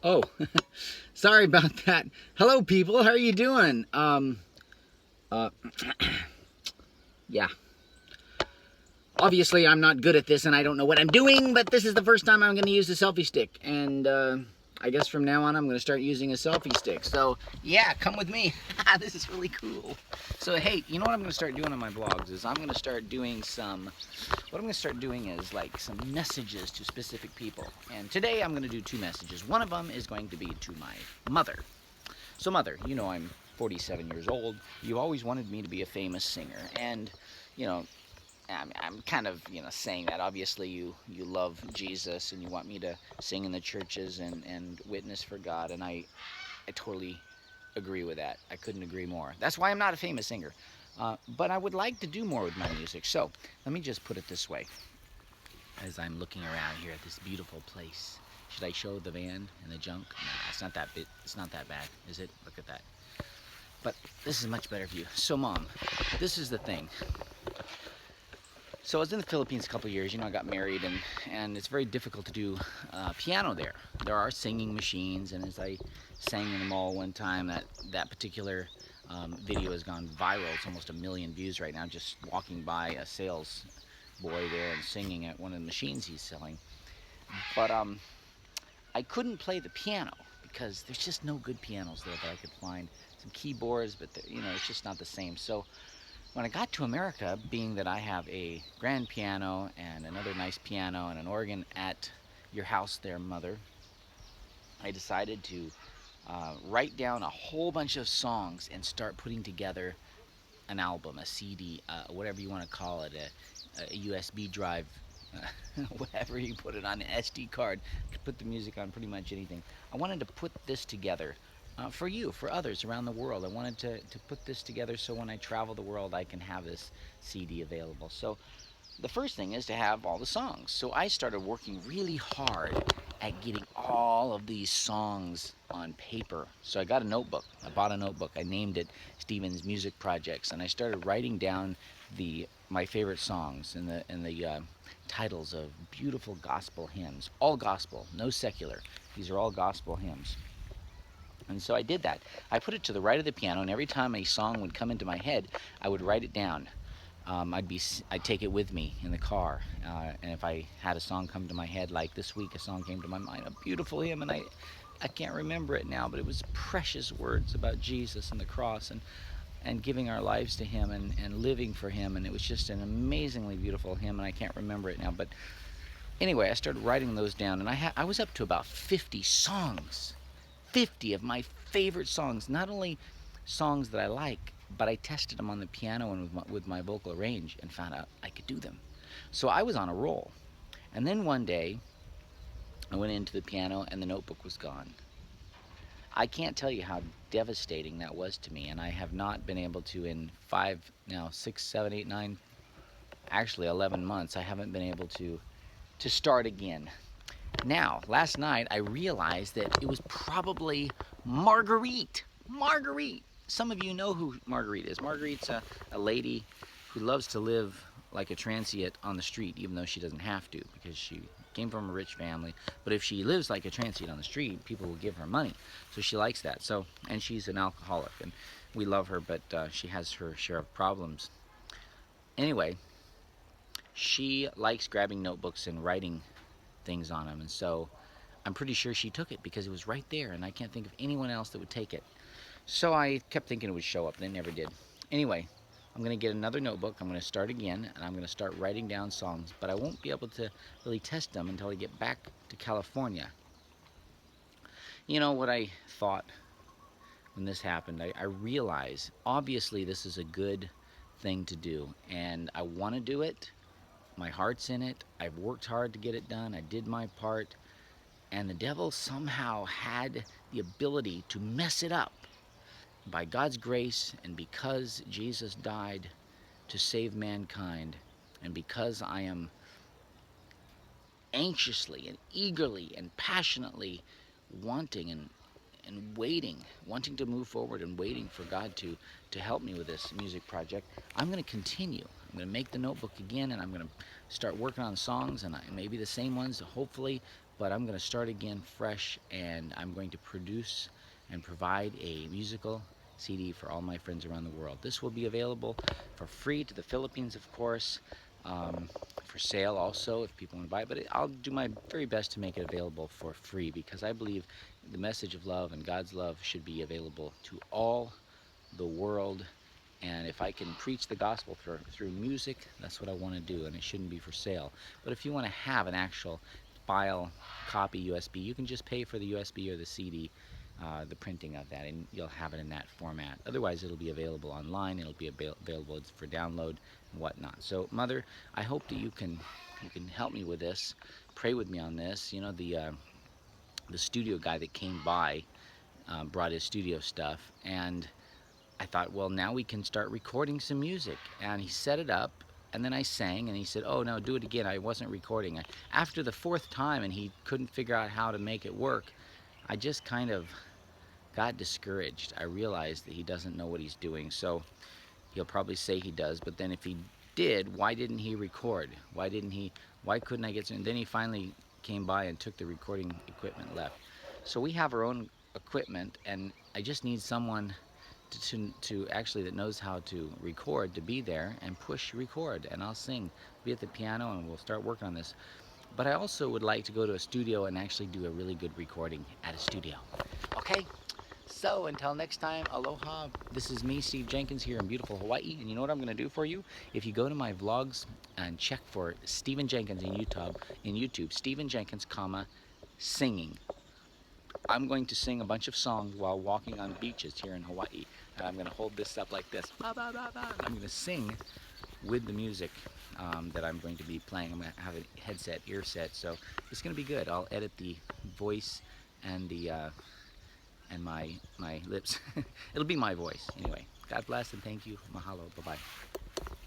Oh, sorry about that. Hello, people. How are you doing? Uh, yeah. Obviously, I'm not good at this, and I don't know what I'm doing. But this is the first time I'm going to use the selfie stick, and I guess from now on, I'm going to start using a selfie stick. So, yeah, come with me. This is really cool. So, hey, you know what I'm going to start doing on my vlogs is I'm going to start doing some. What I'm going to start doing is like some messages to specific people. And today, I'm going to do two messages. One of them is going to be to my mother. So, Mother, you know I'm 47 years old. You always wanted me to be a famous singer, and you know I'm kind of saying that. Obviously, you love Jesus, and you want me to sing in the churches and witness for God, and I totally agree with that. I couldn't agree more. That's why I'm not a famous singer, but I would like to do more with my music. So let me just put it this way: as I'm looking around here at this beautiful place. Should I show the van and the junk? No, it's not that bit. It's not that bad, is it? Look at that. But this is a much better view. So, Mom, this is the thing. So I was in the Philippines a couple of years. I got married, and it's very difficult to do piano there. There are singing machines, and as I sang in the mall one time, that particular video has gone viral. It's almost 1 million views right now. Just walking by a sales boy there and singing at one of the machines he's selling. But I couldn't play the piano because there's just no good pianos there that I could find. Some keyboards, but it's just not the same. So when I got to America, being that I have a grand piano and another nice piano and an organ at your house there, Mother, I decided to write down a whole bunch of songs and start putting together an album, a CD, whatever you want to call it, a USB drive, whatever you put it on, an SD card. You could put the music on pretty much anything. I wanted to put this together for you, for others around the world. I wanted to put this together so when I travel the world, I can have this CD available. So the first thing is to have all the songs. So I started working really hard at getting all of these songs on paper. So I got a notebook. I bought a notebook. I named it Stephen's Music Projects, and I started writing down my favorite songs and the titles of beautiful gospel hymns. All gospel, no secular. These are all gospel hymns. And so I did that. I put it to the right of the piano, and every time a song would come into my head, I would write it down. I'd take it with me in the car, and if I had a song come to my head, like this week, a song came to my mind, a beautiful hymn, and I can't remember it now, but it was precious words about Jesus and the cross and giving our lives to Him and living for Him, and it was just an amazingly beautiful hymn, and I can't remember it now, but anyway, I started writing those down, and I was up to about 50 songs, 50 of my favorite songs, not only songs that I like, but I tested them on the piano and with my vocal range and found out I could do them. So I was on a roll. And then one day, I went into the piano and the notebook was gone. I can't tell you how devastating that was to me, and I have not been able to, in 6, 7, 8, 9, actually 11 months, I haven't been able to start again. Now, last night I realized that it was probably Marguerite. Marguerite. Some of you know who Marguerite is. Marguerite's a lady who loves to live like a transient on the street, even though she doesn't have to, because she came from a rich family. But if she lives like a transient on the street, people will give her money. So she likes that. So, and she's an alcoholic, and we love her, but she has her share of problems. Anyway, she likes grabbing notebooks and writing things on them, and so I'm pretty sure she took it because it was right there, and I can't think of anyone else that would take it. So I kept thinking it would show up, and it never did. Anyway, I'm going to get another notebook. I'm going to start again, and I'm going to start writing down songs, but I won't be able to really test them until I get back to California. You know what I thought when this happened? I realized, obviously, this is a good thing to do, and I want to do it. My heart's in it. I've worked hard to get it done. I did my part. And the devil somehow had the ability to mess it up. By God's grace, and because Jesus died to save mankind, and because I am anxiously and eagerly and passionately wanting and waiting, wanting to move forward and waiting for God to help me with this music project, I'm going to continue. I'm going to make the notebook again, and I'm going to start working on songs, and maybe the same ones, hopefully, but I'm going to start again fresh, and I'm going to produce and provide a musical CD for all my friends around the world. This will be available for free to the Philippines, of course, um, for sale also if people want to buy it. But I'll do my very best to make it available for free, because I believe the message of love and God's love should be available to all the world. And if I can preach the gospel through music, that's what I want to do, and it shouldn't be for sale. But if you want to have an actual file copy USB, you can just pay for the USB or the CD, the printing of that, and you'll have it in that format. Otherwise, it'll be available online. It'll be available for download and whatnot. So, Mother, I hope that you can help me with this. Pray with me on this. You know, the studio guy that came by brought his studio stuff, and I thought, well, now we can start recording some music. And he set it up, and then I sang, and he said, oh, no, do it again. I wasn't recording. After the fourth time, and he couldn't figure out how to make it work, I just kind of got discouraged. I realized that he doesn't know what he's doing. So he'll probably say he does, but then if he did, why didn't he record? Why couldn't I get some? And then he finally came by and took the recording equipment left. So we have our own equipment, and I just need someone to actually that knows how to record, to be there and push record, and I'll sing, be at the piano, and we'll start working on this. But I also would like to go to a studio and actually do a really good recording at a studio. Okay, so until next time, aloha. This is me, Steve Jenkins, here in beautiful Hawaii. And you know what I'm going to do for you? If you go to my vlogs and check for Stephen Jenkins in YouTube, Stephen Jenkins, comma, singing. I'm going to sing a bunch of songs while walking on beaches here in Hawaii. And I'm going to hold this up like this. Ba, ba, ba, ba. I'm going to sing with the music that I'm going to be playing. I'm going to have a headset, ear set, so it's going to be good. I'll edit the voice and the and my lips. It'll be my voice anyway. God bless and thank you. Mahalo. Bye bye.